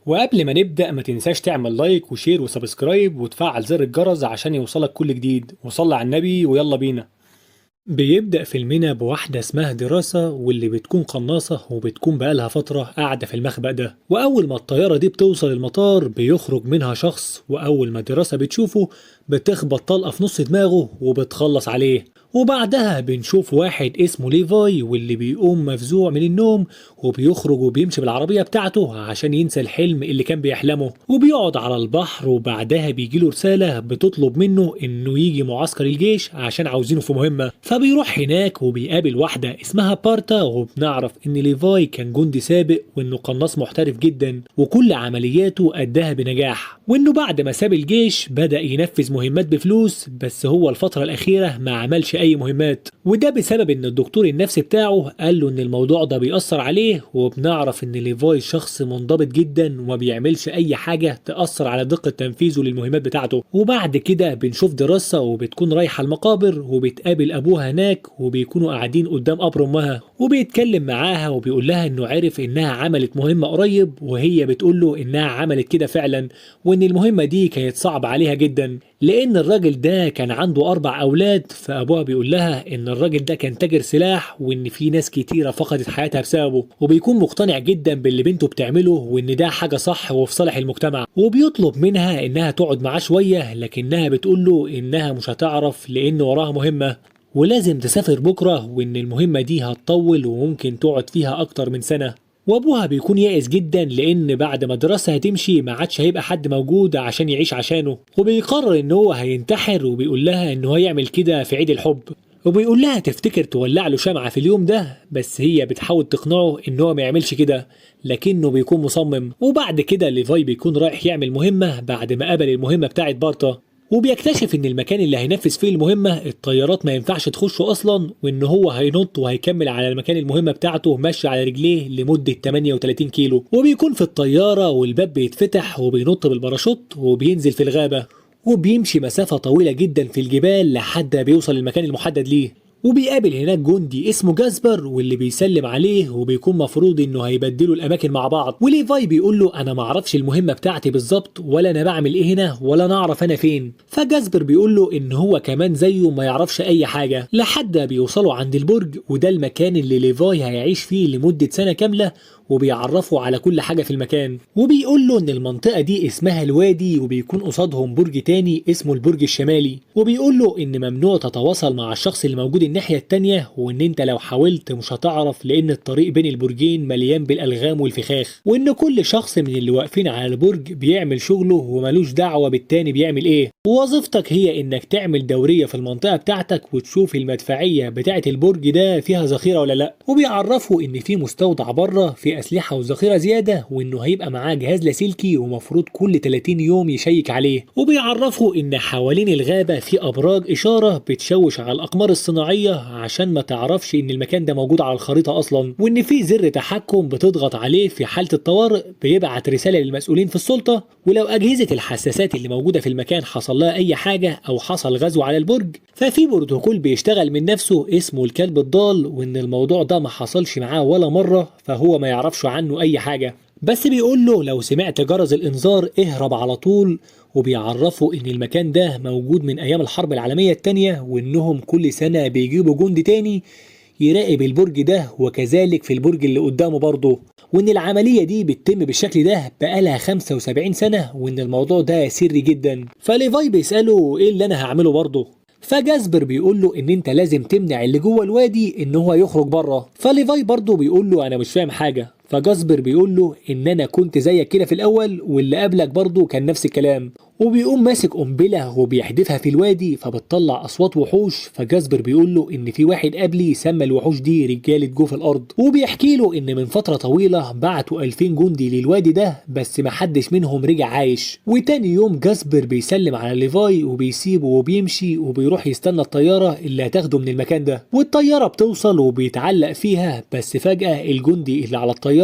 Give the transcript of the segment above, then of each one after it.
وقبل ما نبدأ ما تنساش تعمل لايك وشير وسبسكرايب وتفعل زر الجرس عشان يوصلك كل جديد، وصلي على النبي ويلا بينا. بيبدأ فيلمنا بواحدة اسمها دراسة، واللي بتكون قناصة وبتكون بقالها فترة قاعدة في المخبأ ده. وأول ما الطيارة دي بتوصل المطار بيخرج منها شخص، وأول ما دراسة بتشوفه بتخبط طلقة في نص دماغه وبتخلص عليه. وبعدها بنشوف واحد اسمه ليفاي، واللي بيقوم مفزوع من النوم وبيخرج وبيمشي بالعربية بتاعته عشان ينسى الحلم اللي كان بيحلمه، وبيقعد على البحر. وبعدها بيجيله رسالة بتطلب منه انه يجي معسكر الجيش عشان عاوزينه في مهمة. فبيروح هناك وبيقابل واحدة اسمها بارتا، وبنعرف ان ليفاي كان جندي سابق وانه قناص محترف جدا وكل عملياته أداها بنجاح، وانه بعد ما ساب الجيش بدأ ينفذ مهمات بفلوس. بس هو الفترة الأخيرة ما عملش أي مهمات، وده بسبب ان الدكتور النفسي بتاعه قال له ان الموضوع ده بيأثر عليه. وبنعرف ان ليفاي شخص منضبط جدا وما بيعملش اي حاجة تأثر على دقة تنفيذه للمهمات بتاعته. وبعد كده بنشوف دراسة وبتكون رايحة المقابر وبتقابل ابوها هناك، وبيكونوا قاعدين قدام قبر امها وبيتكلم معاها وبيقول لها انه عرف انها عملت مهمة قريب، وهي بتقول له انها عملت كده فعلا، وان المهمة دي كانت صعبة عليها جدا لان الراجل ده كان عنده 4 اولاد. فابوها بيقول لها ان الراجل ده كان تاجر سلاح، وان في ناس كتيرة فقدت حياتها بسببه، وبيكون مقتنع جدا باللي بنته بتعمله وان ده حاجة صح وفي صالح المجتمع. وبيطلب منها انها تقعد معاه شوية، لكنها بتقول له انها مش هتعرف لان وراها مهمة ولازم تسافر بكرة، وان المهمة دي هتطول وممكن تقعد فيها اكتر من سنة. وابوها بيكون يائس جدا لان بعد ما الدراسة هتمشي ما عادش هيبقى حد موجود عشان يعيش عشانه، وبيقرر ان هو هينتحر. وبيقول لها ان هو هيعمل كده في عيد الحب، وبيقول لها تفتكر تولع له شمعة في اليوم ده. بس هي بتحاول تقنعه ان هو ما يعملش كده، لكنه بيكون مصمم. وبعد كده ليفاي بيكون رايح يعمل مهمة بعد ما قبل المهمة بتاعت بارتا، وبيكتشف ان المكان اللي هينفذ فيه المهمة الطيارات ما ينفعش تخشه اصلا، وان هو هينط وهيكمل على المكان المهمة بتاعته ماشي على رجليه لمدة 38 كيلو. وبيكون في الطيارة والباب بيتفتح وبينط بالباراشوت وبينزل في الغابة، وبيمشي مسافة طويلة جدا في الجبال لحد ما بيوصل المكان المحدد ليه. وبيقابل هناك جندي اسمه جاسبر واللي بيسلم عليه، وبيكون مفروض انه هيبدلوا الاماكن مع بعض. وليفاي بيقول له انا معرفش المهمة بتاعتي بالظبط، ولا انا بعمل ايه هنا، ولا انا اعرف انا فين. فجاسبر بيقول له ان هو كمان زيه ما يعرفش اي حاجة، لحد ما بيوصلوا عند البرج، وده المكان اللي ليفاي هيعيش فيه لمدة سنة كاملة. وبيعرفوا على كل حاجة في المكان، وبيقول له ان المنطقة دي اسمها الوادي، وبيكون قصادهم برج تاني اسمه البرج الشمالي. وبيقول له ان ممنوع تتواصل مع الشخص اللي موجود الناحية التانية، وان انت لو حاولت مش هتعرف لان الطريق بين البرجين مليان بالالغام والفخاخ، وان كل شخص من اللي واقفين على البرج بيعمل شغله وملوش دعوة بالتاني بيعمل ايه. ووظيفتك هي انك تعمل دورية في المنطقة بتاعتك وتشوف المدفعية بتاعت البرج ده فيها ذخيرة ولا لا. وبيعرفوا ان في مستودع بره في اسلحة وذخيرة زيادة، وانه هيبقى معاه جهاز لاسلكي ومفروض كل 30 يوم يشيك عليه. وبيعرفوا ان حوالين الغابة في ابراج اشارة بتشوش على الاقمار الصناعية عشان ما تعرفش ان المكان ده موجود على الخريطة اصلا، وان في زر تحكم بتضغط عليه في حالة الطوارئ بيبعت رسالة للمسؤولين في السلطة، ولو اجهزة الحساسات اللي موجودة في المكان حصل لها اي حاجة او حصل غزو على البرج ففي بروتوكول بيشتغل من نفسه اسمه الكلب الضال. وان الموضوع ده ما حصلش معاه ولا مرة، فهو ما يعرفش عنه اي حاجة، بس بيقول له لو سمعت جرس الانذار اهرب على طول. وبيعرفوا ان المكان ده موجود من ايام الحرب العالمية التانية، وانهم كل سنة بيجيبوا جندي تاني يراقب البرج ده، وكذلك في البرج اللي قدامه برضه، وان العملية دي بتتم بالشكل ده بقالها 75 سنة، وان الموضوع ده سري جدا. فليفاي بيسأله ايه اللي انا هعمله برضه، فجاسبر بيقول له ان انت لازم تمنع اللي جوه الوادي ان هو يخرج بره. فليفاي برضه بيقول له انا مش فاهم حاجة. فجاسبر بيقول له ان انا كنت زيك كده في الاول، واللي قبلك برضه كان نفس الكلام. وبيقوم ماسك قنبله وبيحدفها في الوادي فبتطلع اصوات وحوش. فجاسبر بيقول له ان في واحد قبلي سمى الوحوش دي رجاله جوف الارض، وبيحكي له ان من فتره طويله بعتوا 2000 جندي للوادي ده بس ما حدش منهم رجع عايش. وتاني يوم جاسبر بيسلم على ليفاي وبيسيبه وبيمشي وبيروح يستنى الطياره اللي هتاخده من المكان ده. والطياره بتوصل وبيتعلق فيها، بس فجاه الجندي اللي على الطياره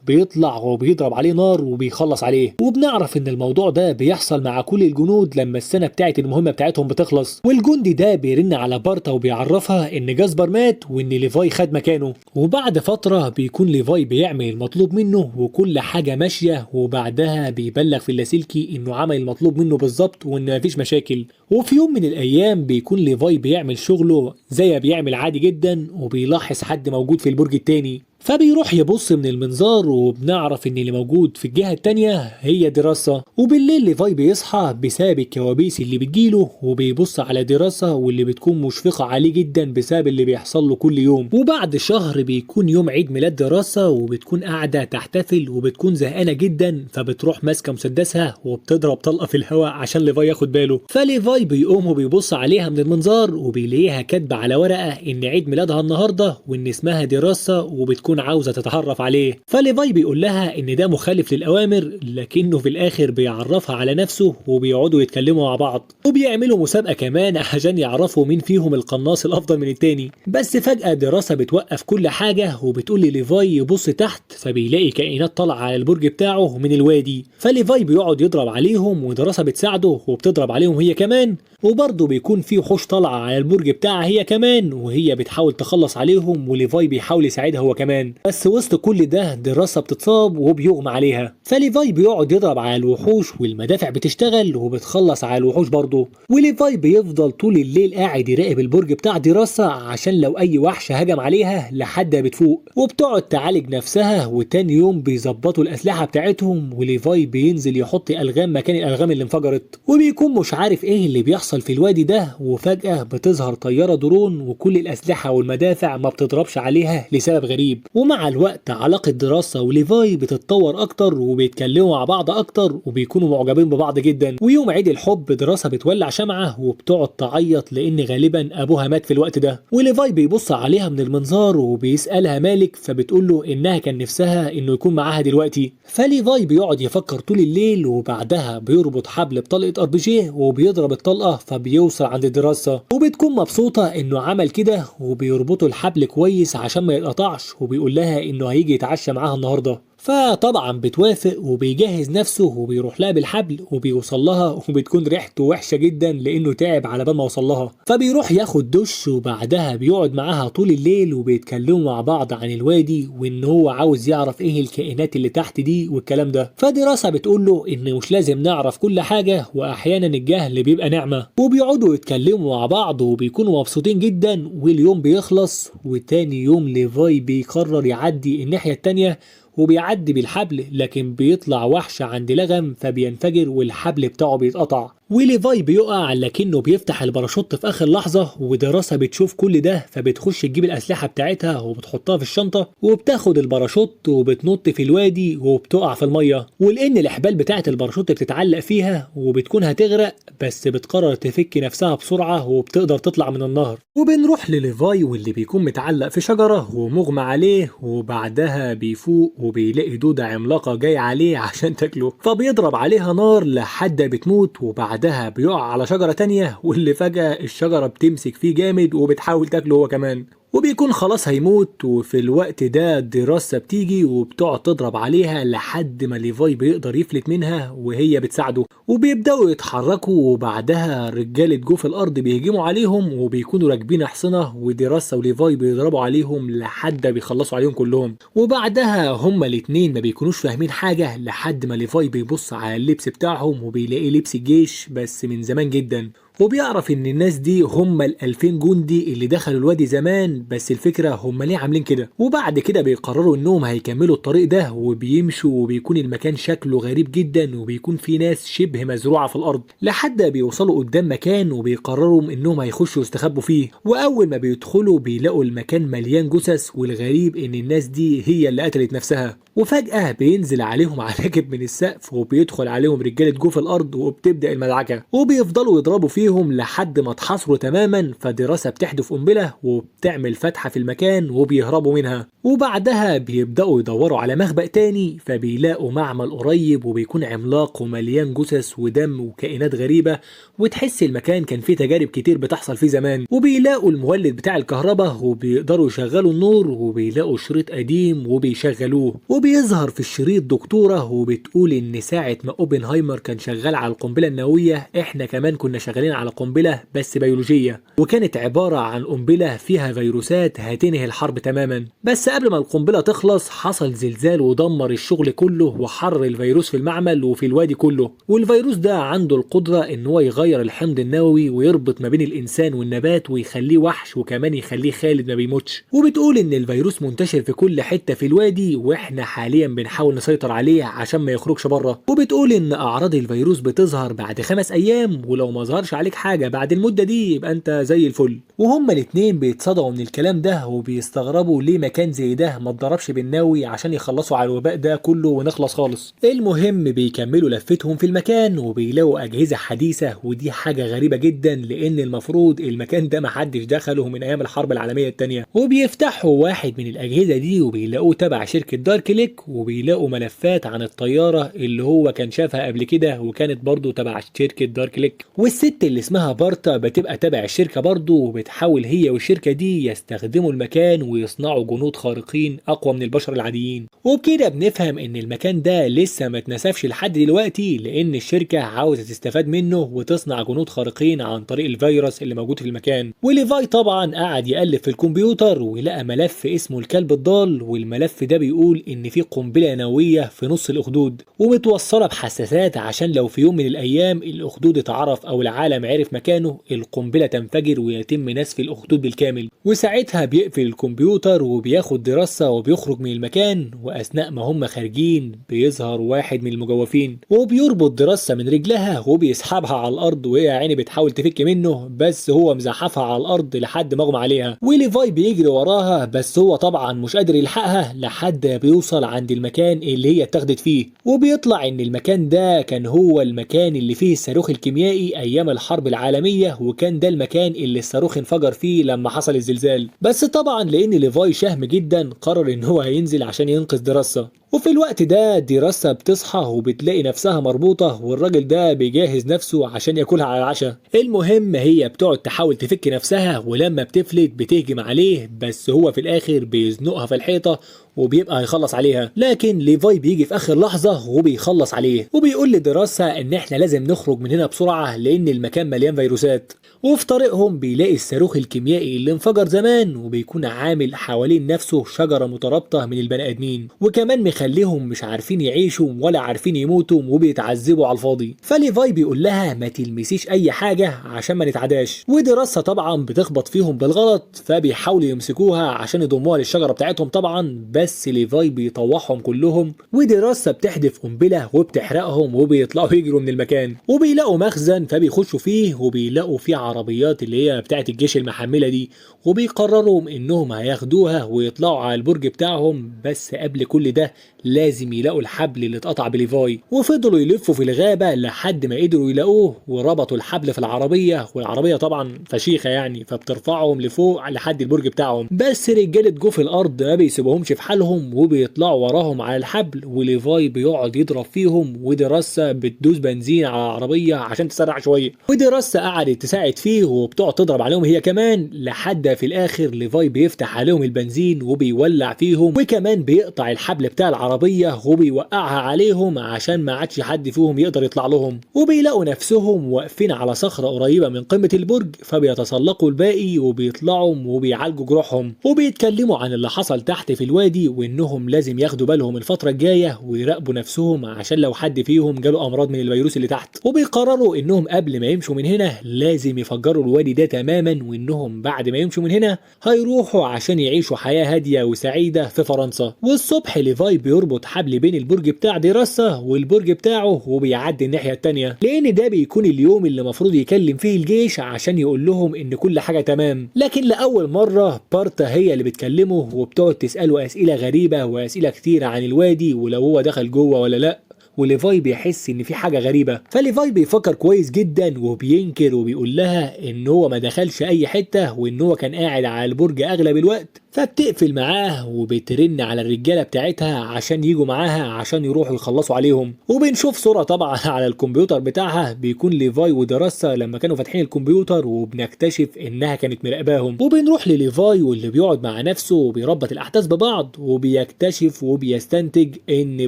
بيطلع وبيضرب عليه نار وبيخلص عليه. وبنعرف ان الموضوع ده بيحصل مع كل الجنود لما السنه بتاعت المهمه بتاعتهم بتخلص، والجندي ده بيرن على بارتا وبيعرفها ان جاسبر مات وان ليفاي خد مكانه. وبعد فتره بيكون ليفاي بيعمل المطلوب منه وكل حاجه ماشيه، وبعدها بيبلغ في اللاسلكي انه عمل المطلوب منه بالظبط وان مفيش مشاكل. وفي يوم من الايام بيكون ليفاي بيعمل شغله زي ما بيعمل عادي جدا، وبيلاحظ حد موجود في البرج التاني، فبيروح يبص من المنظار وبنعرف ان اللي موجود في الجهة التانية هي دراسة. وبالليل ليفاي بيصحى بسبب الكوابيس اللي بتجيله، وبيبص على دراسة واللي بتكون مشفقة عليه جدا بسبب اللي بيحصل له كل يوم. وبعد شهر بيكون يوم عيد ميلاد دراسة، وبتكون قاعدة تحتفل وبتكون زهقانة جدا، فبتروح ماسكة مسدسها وبتضرب طلقة في الهواء عشان ليفاي ياخد باله. فليفاي بيقوم وبيبص عليها من المنظار وبيلاقيها كاتبة على ورقة ان عيد ميلادها النهاردة وان اسمها دراسة وبتكون عاوزة تتعرف عليه. فليفاي بيقول لها ان ده مخالف للأوامر، لكنه في الآخر بيعرفها على نفسه وبيقعدوا يتكلموا مع بعض، وبيعملوا مسابقة كمان عشان يعرفوا مين فيهم القناص الأفضل من التاني. بس فجأة دراسة بتوقف كل حاجة وبتقول لليفاي يبص تحت، فبيلاقي كائنات طالعة على البرج بتاعه من الوادي. فليفاي بيقعد يضرب عليهم ودراسة بتساعده وبتضرب عليهم هي كمان، وبرضه بيكون في وحوش طالعة على البرج بتاعها هي كمان وهي بتحاول تخلص عليهم، وليفاي بيحاول يساعدها هو كمان. بس وسط كل ده دراسة بتتصاب وبيغمى عليها، فليفاي بيقعد يضرب على الوحوش والمدافع بتشتغل وبتخلص على الوحوش برضه. وليفاي بيفضل طول الليل قاعد يراقب البرج بتاع دراسة عشان لو اي وحش هجم عليها لحد بتفوق، وبتقعد تعالج نفسها. وتاني يوم بيظبطوا الاسلحة بتاعتهم، وليفاي بينزل يحط الغام مكان الالغام اللي انفجرت، وبيكون مش عارف ايه اللي بيحصل في الوادي ده. وفجأة بتظهر طيارة درون وكل الاسلحة والمدافع ما بتضربش عليها لسبب غريب. ومع الوقت علاقة دراسة وليفاي بتتطور اكتر وبيتكلموا مع بعض اكتر وبيكونوا معجبين ببعض جدا. ويوم عيد الحب دراسة بتولع شمعة وبتقعد تعيط لان غالبا ابوها مات في الوقت ده. وليفاي بيبص عليها من المنظار وبيسألها مالك، فبتقول له انها كان نفسها انه يكون معاها دلوقتي. فليفاي بيقعد يفكر طول الليل، وبعدها بيربط حبل بطلقة ار بي جي وبيضرب الطلقة فبيوصل عند دراسة، وبتكون مبسوطة انه عمل كده، وبيربطوا الحبل كويس عشان ما يتقطعش، وبيقول لها انه هيجي يتعشى معاها النهارده. فطبعا بتوافق وبيجهز نفسه وبيروح لها بالحبل وبيوصل لها، وبتكون ريحته وحشه جدا لانه تعب على بال ما وصل لها. فبيروح ياخد دش وبعدها بيقعد معاها طول الليل وبيتكلموا مع بعض عن الوادي وان هو عاوز يعرف ايه الكائنات اللي تحت دي والكلام ده. فدراسه بتقول له ان مش لازم نعرف كل حاجه، واحيانا الجهل بيبقى نعمه. وبيقعدوا يتكلموا مع بعض وبيكونوا مبسوطين جدا. واليوم بيخلص، وتاني يوم ليفاي بيقرر يعدي الناحيه التانيه وبيعدي بالحبل، لكن بيطلع وحش عند لغم فبينفجر والحبل بتاعه بيتقطع. وليفاي بيقع لكنه بيفتح الباراشوت في اخر لحظه. ودراسه بتشوف كل ده فبتخش تجيب الاسلحه بتاعتها وبتحطها في الشنطه وبتاخد الباراشوت وبتنط في الوادي وبتقع في الميه. ولان الاحبال بتاعه الباراشوت بتتعلق فيها وبتكون هتغرق، بس بتقرر تفك نفسها بسرعه وبتقدر تطلع من النهر. وبنروح لليفاي واللي بيكون متعلق في شجره ومغمى عليه، وبعدها بيفوق وبيلاقي دوده عملاقه جايه عليه عشان تاكله، فبيضرب عليها نار لحد بتموت. وبعدها بيقع على شجرة تانية واللي فجأة الشجرة بتمسك فيه جامد وبتحاول تاكله هو كمان، وبيكون خلاص هيموت. وفي الوقت ده دراسة بتيجي وبتقعد تضرب عليها لحد ما ليفاي بيقدر يفلت منها وهي بتساعده، وبيبدأوا يتحركوا. وبعدها رجالة جوف الأرض بيهجموا عليهم وبيكونوا راكبين حصنة، ودراسة وليفاي بيضربوا عليهم لحد بيخلصوا عليهم كلهم. وبعدها هما الاتنين ما بيكونوش فاهمين حاجة لحد ما ليفاي بيبص على اللبس بتاعهم وبيلاقي لبس الجيش بس من زمان جدا، وبيعرف ان الناس دي هم ال2000 جندي اللي دخلوا الوادي زمان، بس الفكرة هم ليه عاملين كده. وبعد كده بيقرروا انهم هيكملوا الطريق ده وبيمشوا، وبيكون المكان شكله غريب جدا وبيكون في ناس شبه مزروعة في الارض، لحد بيوصلوا قدام مكان وبيقرروا انهم هيخشوا يستخبوا فيه. واول ما بيدخلوا بيلاقوا المكان مليان جثث، والغريب ان الناس دي هي اللي قتلت نفسها. وفجأة بينزل عليهم عراكب من السقف وبيدخل عليهم رجالة جوف الأرض وبتبدأ المدعكة، وبيفضلوا يضربوا فيهم لحد ما اتحاصروا تماما. فدراسة بتحدف قنبلة وبتعمل فتحة في المكان وبيهربوا منها. وبعدها بيبدأوا يدوروا على مخبأ تاني، فبيلاقوا معمل قريب وبيكون عملاق ومليان جثث ودم وكائنات غريبة، وتحس المكان كان فيه تجارب كتير بتحصل فيه زمان. وبيلاقوا المولد بتاع الكهرباء وبيقدروا يشغلوا النور، وبيلاقوا شريط قديم وبيشغلوه، وبيظهر في الشريط دكتورة وبتقول ان ساعة ما اوبنهايمر كان شغال على القنبلة النووية احنا كمان كنا شغالين على قنبلة بس بيولوجية، وكانت عبارة عن قنبلة فيها فيروسات هتنهي الحرب تماما. بس قبل ما القنبلة تخلص حصل زلزال ودمر الشغل كله وحرر الفيروس في المعمل وفي الوادي كله. والفيروس ده عنده القدرة ان هو يغير الحمض النووي ويربط ما بين الانسان والنبات ويخليه وحش وكمان يخليه خالد ما بيموتش. وبتقول ان الفيروس منتشر في كل حتة في الوادي واحنا حاليا بنحاول نسيطر عليه عشان ما يخرجش بره. وبتقول ان اعراض الفيروس بتظهر بعد 5 ايام، ولو ما ظهرش عليك حاجة بعد المدة دي يبقى انت زي الفل. وهما الاتنين بيتصدموا من الكلام ده وبيستغربوا ليه مكان زي ده ما اتضربش بالناوي عشان يخلصوا على الوباء ده كله ونخلص خالص. المهم بيكملوا لفتهم في المكان وبيلاقوا اجهزة حديثة، ودي حاجة غريبة جدا لان المفروض المكان ده محدش دخله من ايام الحرب العالمية التانية. وبيفتحوا واحد من الاجهزة دي وبيلاقوه تبع شركة داركليك، وبيلاقوا ملفات عن الطيارة اللي هو كان شافها قبل كده وكانت برضو تبع شركة داركليك. والست اللي اسمها بارتا بتبقى تبع الشركة برضو، وبتحاول هي والشركة دي يستخدموا المكان ويصنعوا جنود خارقين اقوى من البشر العاديين. وبكده بنفهم ان المكان ده لسه ما اتنسفش لحد دلوقتي لان الشركة عاوزة تستفاد منه وتصنع جنود خارقين عن طريق الفيروس اللي موجود في المكان. وليفاي طبعا قعد يقلب في الكمبيوتر ولقى ملف اسمه الكلب الضال، والملف ده بيقول ان في قنبلة نووية في نص الاخدود ومتوصلة بحساسات عشان لو في يوم من الايام الاخدود اتعرف او العالم عرف مكانه القنبلة تنفجر ويتم نسف الاخدود بالكامل. وساعتها بيقفل الكمبيوتر وبياخد دراسة وبيخرج من المكان، واثناء ما هم خارجين بيظهر واحد من المجوفين وبيربط دراسة من رجلها وبيسحبها على الارض وهي عيني بتحاول تفك منه بس هو مزحفها على الارض لحد ما اغمى عليها. وليفاي بيجري وراها بس هو طبعا مش قادر يلحقها لحد ما بيوصل عند المكان اللي هي اتاخدت فيه. وبيطلع ان المكان ده كان هو المكان اللي فيه الصاروخ الكيميائي ايام الحرب العالمية، وكان ده المكان اللي الصاروخ انفجر فيه لما حصل الزلزال. بس طبعا لان ليفاي شهم جدا قرر ان هو هينزل عشان ينقذ دراسة. وفي الوقت ده دراسة بتصحى وبتلاقي نفسها مربوطة والراجل ده بيجهز نفسه عشان ياكلها على العشاء. المهم هي بتقعد تحاول تفك نفسها ولما بتفلت بتهجم عليه بس هو في الاخر بيزنقها في الحيطة وبيبقى هيخلص عليها. لكن ليفاي بيجي في اخر لحظة وبيخلص عليه وبيقول لدراسة ان احنا لازم نخرج من هنا بسرعة لان المكان مليان فيروسات. وفي طريقهم بيلاقي الصاروخ الكيميائي اللي انفجر زمان وبيكون عامل حوالين نفسه شجرة مترابطة من البني ادمين، وكمان مخليهم مش عارفين يعيشوا ولا عارفين يموتوا وبيتعذبوا على الفاضي. فليفاي بيقول لها ما تلمسيش اي حاجة عشان ما نتعداش. ودراسة طبعا بتخبط فيهم بالغلط فبيحاولوا يمسكوها عشان يضموها للشجرة بتاعتهم طبعا، بس ليفاي بيطوحهم كلهم ودراسة بتحدف قنبلة وبتحرقهم وبيطلعوا يجروا من المكان. وبيلاقوا مخزن فبيخشوا فيه وبيلاقوا فيه عربيات اللي هي بتاعت الجيش المحملة دي، وبيقرروا انهم هياخدوها ويطلعوا على البرج بتاعهم. بس قبل كل ده لازم يلاقوا الحبل اللي اتقطع بليفاي. وفضلوا يلفوا في الغابة لحد ما قدروا يلاقوه وربطوا الحبل في العربية، والعربية طبعا فشيخة يعني فبترفعهم لفوق لحد البرج بتاعهم. بس رجالة جو في الارض ما بيسيبوهمش في حالهم وبيطلعوا وراهم على الحبل، وليفاي بيقعد يضرب فيهم ودراسة بتدوس بنزين على العربية عشان تسرع شوية. ودراسة قعدت تساعد فيه وبتقعد تضرب عليهم هي كمان لحد في الاخر ليفاي بيفتح عليهم البنزين وبيولع فيهم وكمان بيقطع الحبل بتاع العربية وبيوقعها عليهم عشان ما عادش حد فيهم يقدر يطلع لهم. وبيلاقوا نفسهم واقفين على صخرة قريبة من قمة البرج فبيتسلقوا الباقي وبيطلعوا وبيعالجوا جروحهم وبيتكلموا عن اللي حصل تحت في الوادي وانهم لازم ياخدوا بالهم الفترة الجاية ويراقبوا نفسهم عشان لو حد فيهم جاله امراض من الفيروس اللي تحت. وبيقرروا انهم قبل ما يمشوا من هنا لازم يفجروا الوادي ده تماما، وانهم بعد ما يمشوا من هنا هيروحوا عشان يعيشوا حياة هادية وسعيدة في فرنسا. والصبح ليفاي بيربط حبل بين البرج بتاع دراسة والبرج بتاعه وبيعدي الناحية التانية لان ده بيكون اليوم اللي المفروض يكلم فيه الجيش عشان يقول لهم ان كل حاجة تمام. لكن لأول مرة بارتا هي اللي بتكلمه وبتقعد تسأله اسئلة غريبة واسئلة كتيرة عن الوادي ولو هو دخل جوه ولا لا. وليفاي بيحس ان في حاجه غريبه فليفاي بيفكر كويس جدا وبينكر وبيقول لها ان هو ما دخلش اي حته وان هو كان قاعد على البرج اغلب الوقت فبتقفل معاه وبترن على الرجاله بتاعتها عشان يجوا معاها عشان يروحوا يخلصوا عليهم. وبنشوف صوره طبعا على الكمبيوتر بتاعها بيكون ليفاي ودراسة لما كانوا فاتحين الكمبيوتر، وبنكتشف انها كانت مراقباهم. وبنروح لليفاي واللي بيقعد مع نفسه وبيربط الاحداث ببعض، وبيكتشف وبيستنتج ان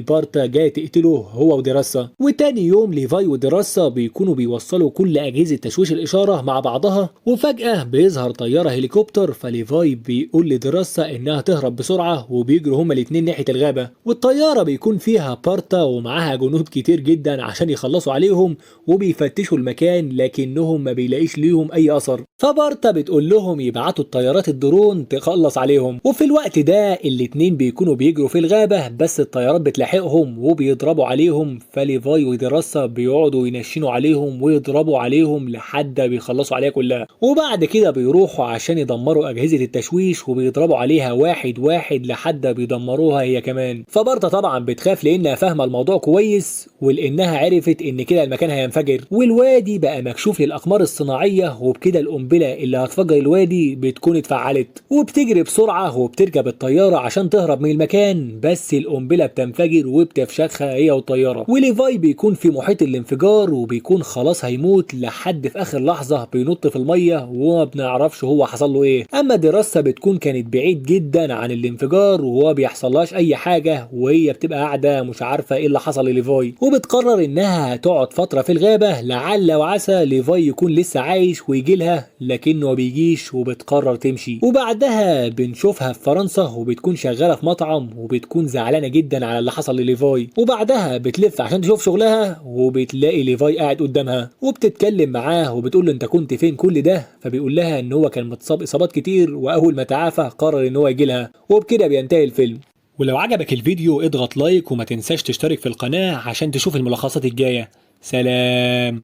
بارتا جاي تقتله هو ودراسة. وتاني يوم ليفاي ودراسة بيكونوا بيوصلوا كل اجهزة تشويش الاشارة مع بعضها، وفجأة بيظهر طيارة هليكوبتر، فليفاي بيقول لدراسة انها تهرب بسرعة، وبيجروا هما الاتنين ناحية الغابة. والطيارة بيكون فيها بارتا ومعاها جنود كتير جدا عشان يخلصوا عليهم، وبيفتشوا المكان لكنهم ما بيلاقيش ليهم اي اثر. فبارتا بتقول لهم يبعتوا الطيارات الدرون تخلص عليهم. وفي الوقت ده الاتنين بيكونوا بيجروا في الغابة، بس الطيارات بتلاحقهم وبيضربوا عليهم، فليفاي ودراسة بيقعدوا ينشنوا عليهم ويضربوا عليهم لحد بيخلصوا عليها كلها. وبعد كده بيروحوا عشان يدمروا اجهزة التشويش، وبيضربوا عليها واحد واحد لحد بيدمروها هي كمان. فبارتا طبعا بتخاف لانها فاهمة الموضوع كويس، ولانها عرفت ان كده المكان هينفجر، والوادي بقى مكشوف للاقمار الصناعيه، وبكده القنبله اللي هتفجر الوادي بتكون اتفعلت. وبتجري بسرعه وبتركب الطياره عشان تهرب من المكان، بس القنبله بتنفجر وبتفشخها هي والطياره. وليفاي بيكون في محيط الانفجار وبيكون خلاص هيموت، لحد في اخر لحظه بينط في الميه وما بنعرفش هو حصل له ايه. اما دراسه بتكون كانت بعيد جدا عن الانفجار وهو بيحصلهاش اي حاجه، وهي بتبقى قاعده مش عارفه ايه اللي حصل لليفاي. وبتقرر انها تقعد فتره في الغابه لعل وعسى ليفاي يكون لسه عايش ويجي لها، لكنه ما بيجيش وبتقرر تمشي. وبعدها بنشوفها في فرنسا وبتكون شغاله في مطعم، وبتكون زعلانه جدا على اللي حصل لليفاي. وبعدها بتلف عشان تشوف شغلها، وبتلاقي ليفاي قاعد قدامها وبتتكلم معاه وبتقول له انت كنت فين كل ده. فبيقول لها ان هو كان متصاب اصابات كتير، واول ما تعافى قرر ان هو يجي لها. وبكده بينتهي الفيلم. ولو عجبك الفيديو اضغط لايك وما تنساش تشترك في القناة عشان تشوف الملخصات الجاية. سلام.